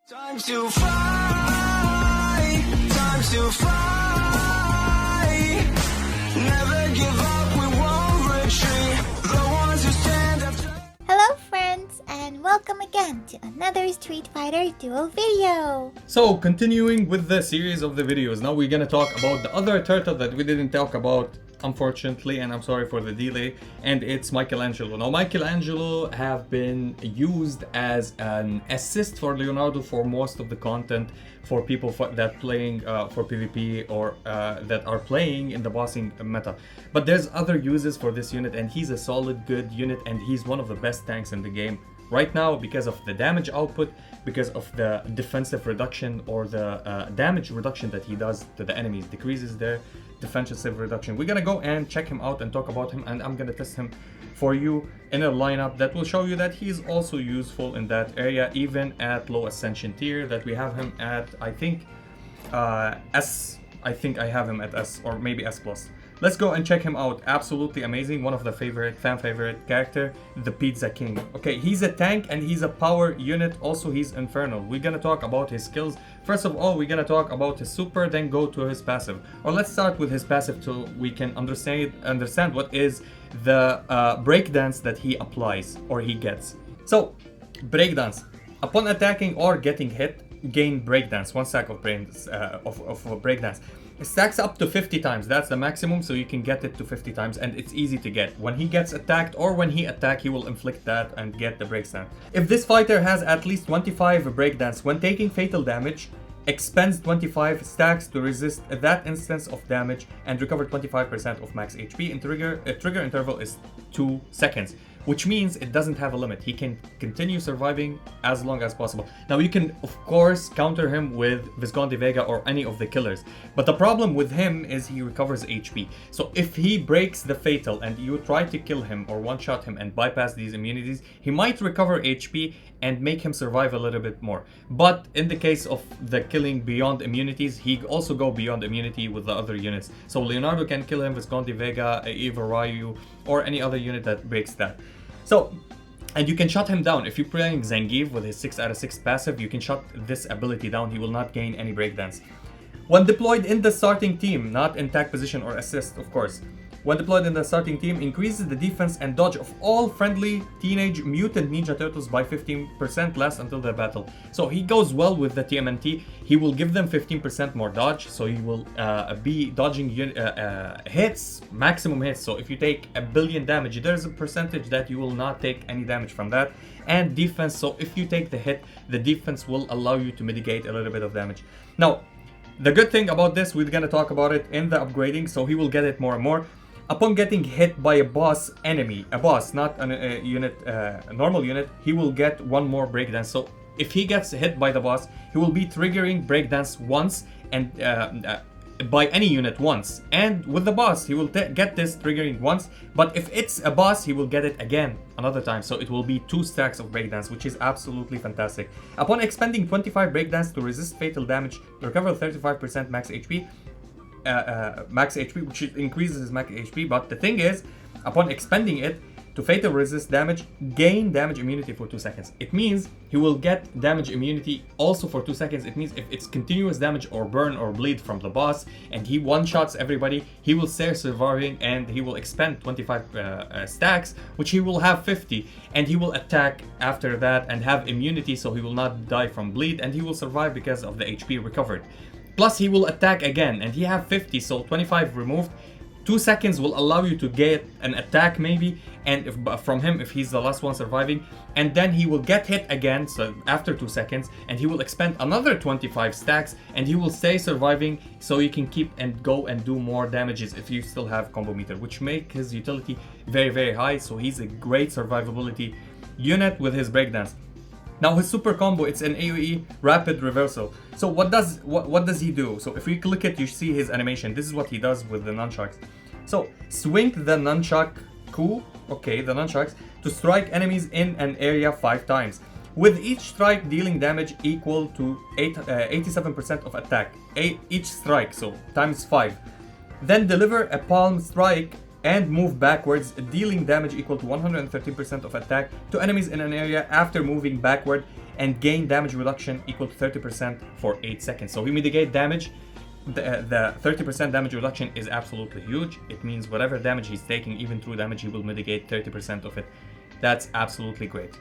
Time to fly, time to fly. Never give up, we won't retreat. The ones who stand up. Hello friends, and welcome again to another Street Fighter Duel video. So, continuing with the series of the videos, now we're gonna talk about the other turtle that we didn't talk about, unfortunately, and I'm sorry for the delay, and it's Michelangelo. Now, Michelangelo have been used as an assist for Leonardo for most of the content for people that playing for PvP or that are playing in the bossing meta. But there's other uses for this unit, and he's a solid, good unit, and he's one of the best tanks in the game right now because of the damage output, because of the defensive reduction or the damage reduction that he does to the enemies, decreases their defensive reduction. We're gonna go and check him out and talk about him, and I'm gonna test him for you in a lineup that will show you that he's also useful in that area, even at low ascension tier that we have him at, I think S. I think I have him at S or maybe S+. Let's go and check him out. Absolutely amazing. One of the fan favorite character, the Pizza King. Okay, he's a tank and he's a power unit. Also, he's infernal. We're gonna talk about his skills. First of all, we're gonna talk about his super, then go to his passive. Or let's start with his passive so we can understand what is the breakdance that he applies or he gets. So, breakdance. Upon attacking or getting hit, gain breakdance. 1 stack of breakdance. It stacks up to 50 times. That's the maximum, so you can get it to 50 times, and it's easy to get. When he gets attacked or when he attacks, he will inflict that and get the breakdance. If this fighter has at least 25 breakdance, when taking fatal damage, expends 25 stacks to resist that instance of damage and recover 25% of max HP. And trigger interval is 2 seconds. Which means it doesn't have a limit. He can continue surviving as long as possible. Now you can of course counter him with Visconti Vega or any of the killers. But the problem with him is he recovers HP. So if he breaks the fatal and you try to kill him or one-shot him and bypass these immunities, he might recover HP and make him survive a little bit more. But in the case of the killing beyond immunities, he also go beyond immunity with the other units. So Leonardo can kill him, Visconti Vega, Eva Ryu, or any other unit that breaks that. So, and you can shut him down. If you're playing Zangief with his 6 out of 6 passive, you can shut this ability down. He will not gain any breakdance. When deployed in the starting team, not in tag position or assist, of course. When deployed in the starting team, increases the defense and dodge of all friendly Teenage Mutant Ninja Turtles by 15%, lasts until the battle. So he goes well with the TMNT. He will give them 15% more dodge, so he will be dodging hits, maximum hits. So if you take 1 billion damage, there's a percentage that you will not take any damage from that. And defense, so if you take the hit, the defense will allow you to mitigate a little bit of damage. Now, the good thing about this, we're gonna talk about it in the upgrading, so he will get it more and more. Upon getting hit by a boss enemy, a boss, not a normal unit, he will get 1 more breakdance. So if he gets hit by the boss, he will be triggering breakdance once and by any unit once. And with the boss, he will get this triggering once. But if it's a boss, he will get it again another time. So it will be 2 stacks of breakdance, which is absolutely fantastic. Upon expending 25 breakdance to resist fatal damage, recover 35% max HP. Which increases his max HP, but the thing is, upon expending it to fatal resist damage, gain damage immunity for 2 seconds. It means he will get damage immunity also for 2 seconds. It means if it's continuous damage or burn or bleed from the boss and he one-shots everybody, he will stay surviving and he will expend 25 stacks, which he will have 50, and he will attack after that and have immunity, so he will not die from bleed and he will survive because of the HP recovered. Plus he will attack again and he have 50, so 25 removed. 2 seconds will allow you to get an attack maybe, and from him if he's the last one surviving, and then he will get hit again, so after 2 seconds, and he will expend another 25 stacks and he will stay surviving, so you can keep and go and do more damages if you still have combo meter, which make his utility very high. So he's a great survivability unit with his breakdance. Now his super combo, it's an AoE rapid reversal. So what does he do? So if we click it, you see his animation. This is what he does with the nunchucks. So swing the nunchuck, the nunchucks, to strike enemies in an area 5 times. With each strike dealing damage equal to 87% of attack. Each strike, so times 5. Then deliver a palm strike and move backwards, dealing damage equal to 113% of attack to enemies in an area after moving backward and gain damage reduction equal to 30% for 8 seconds. So he mitigate damage. The 30% damage reduction is absolutely huge. It means whatever damage he's taking, even through damage, he will mitigate 30% of it. That's absolutely great.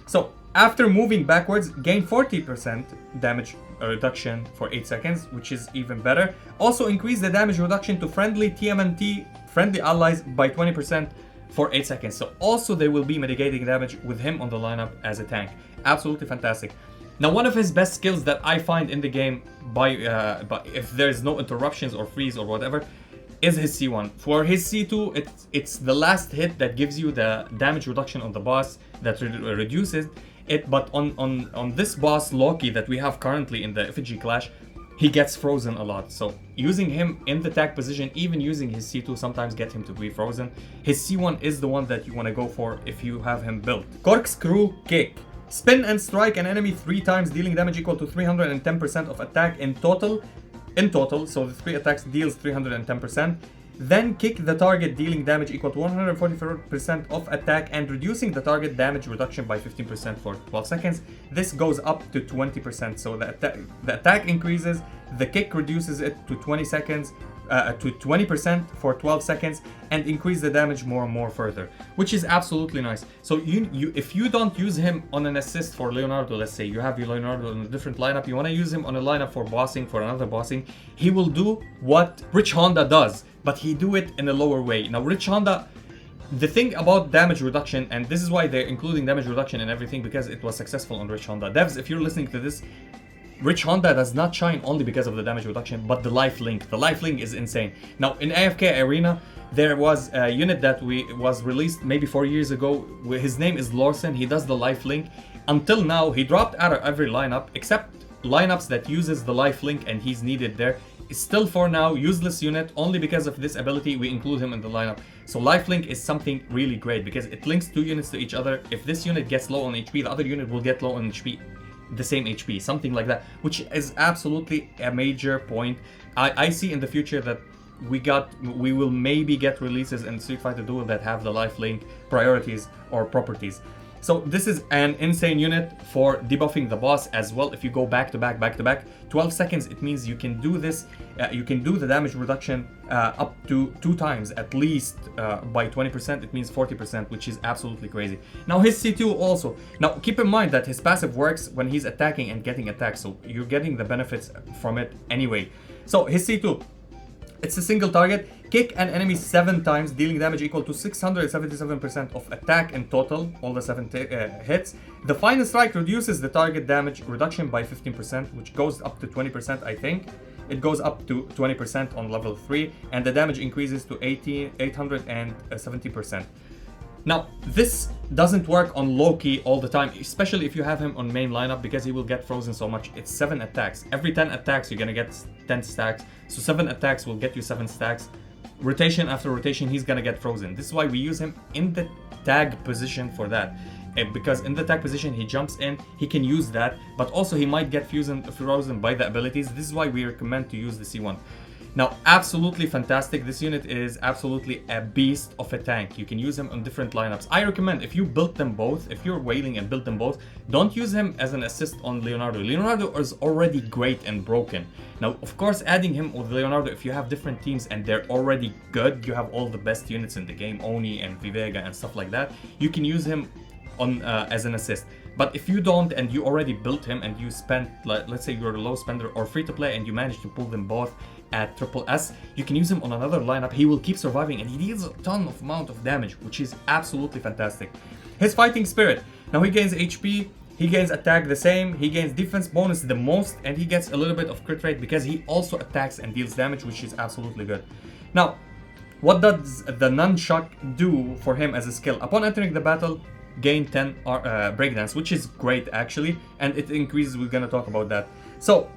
So after moving backwards, gain 40% damage reduction for 8 seconds, which is even better. Also increase the damage reduction to friendly tmnt, friendly allies, by 20% for 8 seconds. So also they will be mitigating damage with him on the lineup as a tank. Absolutely fantastic. Now, one of his best skills that I find in the game, by if there's no interruptions or freeze or whatever, is his C1. For his C2, it's the last hit that gives you the damage reduction on the boss that reduces it. But on this boss Loki that we have currently in the effigy clash, he gets frozen a lot. So using him in the tag position, even using his C2, sometimes get him to be frozen. His C1 is the one that you want to go for if you have him built. Corkscrew kick. Spin and strike an enemy 3 times, dealing damage equal to 310% of attack in total. So the 3 attacks deals 310%. Then kick the target, dealing damage equal to 144% of attack and reducing the target damage reduction by 15% for 12 seconds. This goes up to 20%. So the attack increases, the kick reduces it to 20 seconds. To 20% for 12 seconds and increase the damage more and more further, which is absolutely nice. So if you don't use him on an assist for Leonardo, let's say you have your Leonardo in a different lineup, you want to use him on a lineup for bossing, for another bossing, he will do what Rich Honda does, but he do it in a lower way. Now Rich Honda, the thing about damage reduction, and this is why they're including damage reduction and everything, because it was successful on Rich Honda. Devs, if you're listening to this, Rich Honda does not shine only because of the damage reduction, but the life link. The life link is insane. Now, in AFK Arena, there was a unit that was released maybe 4 years ago. His name is Lorsen. He does the life link. Until now, he dropped out of every lineup, except lineups that uses the life link and he's needed there. It's still, for now, useless unit. Only because of this ability, we include him in the lineup. So life link is something really great because it links 2 units to each other. If this unit gets low on HP, the other unit will get low on HP. The same HP, something like that, which is absolutely a major point. I see in the future that we will maybe get releases in Street Fighter Duel that have the life link priorities or properties. So this is an insane unit for debuffing the boss as well. If you go back to back 12 seconds, it means you can do this, you can do the damage reduction up to 2 times at least by 20%. It means 40%, which is absolutely crazy. Now his C2 also. Now keep in mind that his passive works when he's attacking and getting attacked, so you're getting the benefits from it anyway. So his C2, it's a single target. Kick an enemy 7 times, dealing damage equal to 677% of attack in total, all the 7 hits. The final strike reduces the target damage reduction by 15%, which goes up to 20%, I think. It goes up to 20% on level 3, and the damage increases to 870%. Now, this doesn't work on Loki all the time, especially if you have him on main lineup, because he will get frozen so much. It's 7 attacks. Every 10 attacks, you're gonna get 10 stacks. So 7 attacks will get you 7 stacks. Rotation after rotation, he's gonna get frozen. This is why we use him in the tag position for that. Because in the tag position, he jumps in, he can use that, but also he might get frozen by the abilities. This is why we recommend to use the C1. Now, absolutely fantastic. This unit is absolutely a beast of a tank. You can use him on different lineups. I recommend, if you build them both, if you're wailing and build them both, don't use him as an assist on Leonardo. Leonardo is already great and broken. Now, of course, adding him with Leonardo, if you have different teams and they're already good, you have all the best units in the game, Oni and Vivega and stuff like that, you can use him on as an assist. But if you don't and you already built him and you spent, let's say you're a low spender or free to play and you manage to pull them both at triple S, you can use him on another lineup. He will keep surviving and he deals a ton of amount of damage, which is absolutely fantastic. His fighting spirit. Now he gains HP, he gains attack the same, he gains defense bonus the most, and he gets a little bit of crit rate because he also attacks and deals damage, which is absolutely good. Now, what does the nunchuck do for him as a skill? Upon entering the battle, gain 10 breakdance, which is great actually, and it increases. We're gonna talk about that. So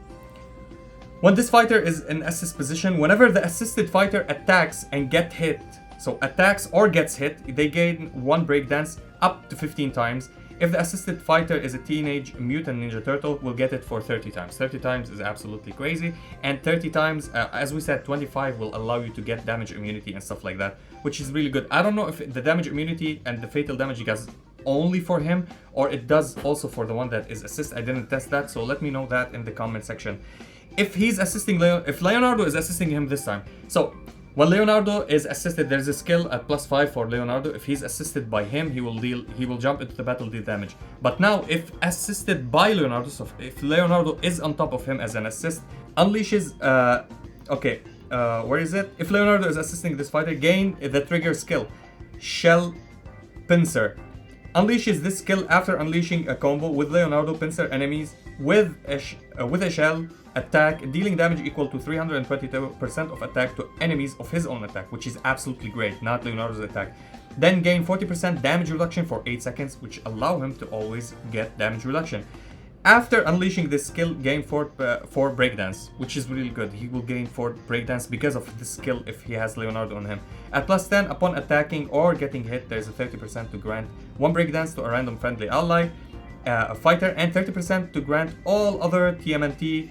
when this fighter is in assist position, whenever the assisted fighter attacks and get hit, so attacks or gets hit, they gain 1 breakdance up to 15 times. If the assisted fighter is a teenage mutant ninja turtle, we'll get it for 30 times. 30 times is absolutely crazy, and 30 times, as we said, 25 will allow you to get damage immunity and stuff like that, which is really good. I don't know if the damage immunity and the fatal damage only for him or it does also for the one that is assist. I didn't test that, so let me know that in the comment section. If he's assisting if Leonardo is assisting him this time. So when Leonardo is assisted, there's a skill at +5 for Leonardo. If he's assisted by him, he will jump into the battle, deal damage. But now, if assisted by Leonardo, so if Leonardo is on top of him as an assist, unleashes. Where is it? If Leonardo is assisting this fighter, gain the trigger skill, Shell Pincer. Unleashes this skill after unleashing a combo with Leonardo pincer enemies with a shell attack, dealing damage equal to 322% of attack to enemies of his own attack, which is absolutely great, not Leonardo's attack. Then gain 40% damage reduction for 8 seconds, which allow him to always get damage reduction. After unleashing this skill, gain 4 breakdance, which is really good. He will gain 4 breakdance because of this skill if he has Leonardo on him. At +10, upon attacking or getting hit, there's a 30% to grant 1 breakdance to a random friendly ally, a fighter, and 30% to grant all other TMNT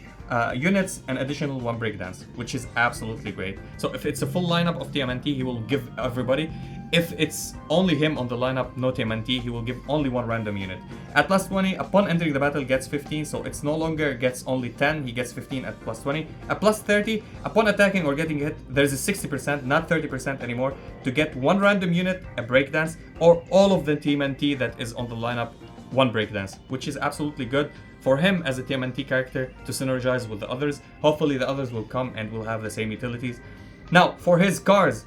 units an additional 1 breakdance, which is absolutely great. So if it's a full lineup of TMNT, he will give everybody. If it's only him on the lineup, no TMNT, he will give only 1 random unit. At +20, upon entering the battle, gets 15, so it's no longer gets only 10, he gets 15 at +20. At +30, upon attacking or getting hit, there's a 60%, not 30% anymore, to get 1 random unit, a breakdance, or all of the TMNT that is on the lineup, 1 breakdance, which is absolutely good for him as a TMNT character to synergize with the others. Hopefully the others will come and will have the same utilities. Now, for his cars,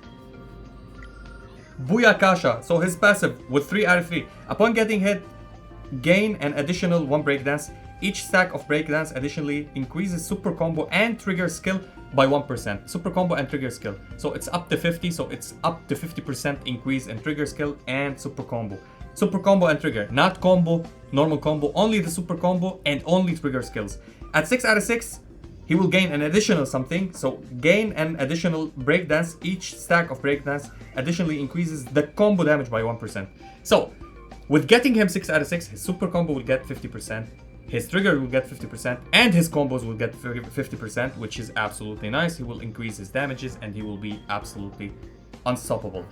Booyakasha, so his passive with 3 out of 3. Upon getting hit, gain an additional 1 breakdance. Each stack of breakdance additionally increases super combo and trigger skill by 1%. Super combo and trigger skill. So it's up to 50, so it's up to 50% increase in trigger skill and super combo. Super combo and trigger, not combo, normal combo, only the super combo and only trigger skills. At 6 out of 6, he will gain an additional something, so gain an additional breakdance. Each stack of breakdance additionally increases the combo damage by 1%. So, with getting him 6 out of 6, his super combo will get 50%, his trigger will get 50%, and his combos will get 50%, which is absolutely nice. He will increase his damages and he will be absolutely unstoppable.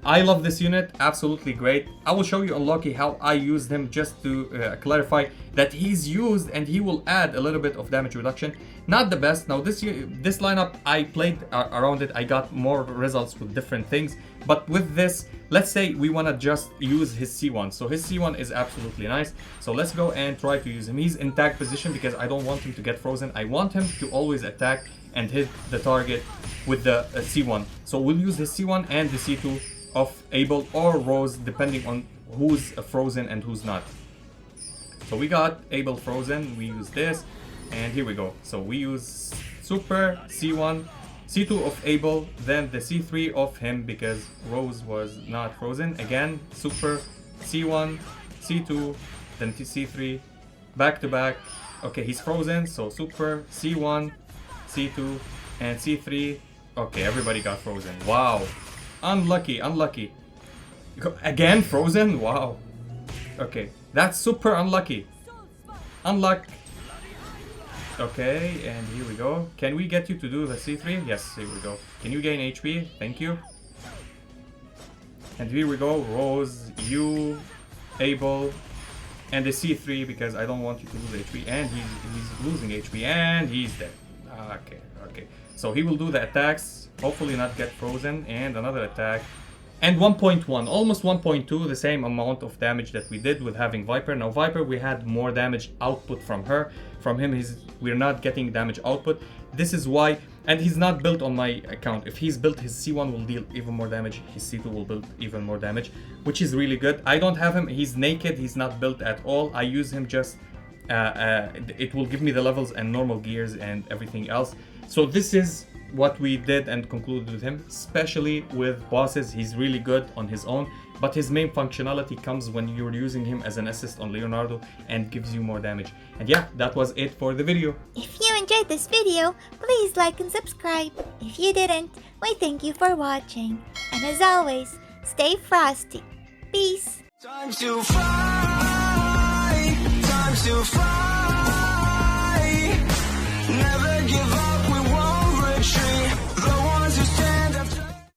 I love this unit, absolutely great. I will show you on Loki how I used him just to clarify that he's used and he will add a little bit of damage reduction. Not the best. Now this lineup, I played around it, I got more results with different things. But with this, let's say we want to just use his C1. So his C1 is absolutely nice. So let's go and try to use him. He's in tag position because I don't want him to get frozen. I want him to always attack and hit the target with the C1. So we'll use his C1 and the C2 of Abel or Rose, depending on who's frozen and who's not. So we got Abel frozen, we use this, and here we go. So we use Super, C1, C2 of Abel, then the C3 of him because Rose was not frozen. Again, Super, C1, C2, then C3, back to back. Okay, he's frozen, so Super, C1, C2, and C3. Okay, everybody got frozen. Wow. Unlucky, unlucky. Again, frozen? Wow. Okay, that's super unlucky. Unluck. Okay, and here we go. Can we get you to do the C3? Yes, here we go. Can you gain HP? Thank you. And here we go. Rose, you, Abel, and the C3 because I don't want you to lose HP. And he's losing HP and he's dead. Okay, okay. So he will do the attacks, hopefully not get frozen, and another attack. And 1.1, almost 1.2, the same amount of damage that we did with having Viper. Now Viper, we had more damage output from her. From him, we're not getting damage output. This is why, and he's not built on my account. If he's built, his C1 will deal even more damage, his C2 will build even more damage, which is really good. I don't have him, he's naked, he's not built at all. I use him just, it will give me the levels and normal gears and everything else. So this is what we did and concluded with him, especially with bosses. He's really good on his own, but his main functionality comes when you're using him as an assist on Leonardo and gives you more damage. And yeah, that was it for the video. If you enjoyed this video, please like and subscribe. If you didn't, we thank you for watching. And as always, stay frosty. Peace. Time to fight, time to fight.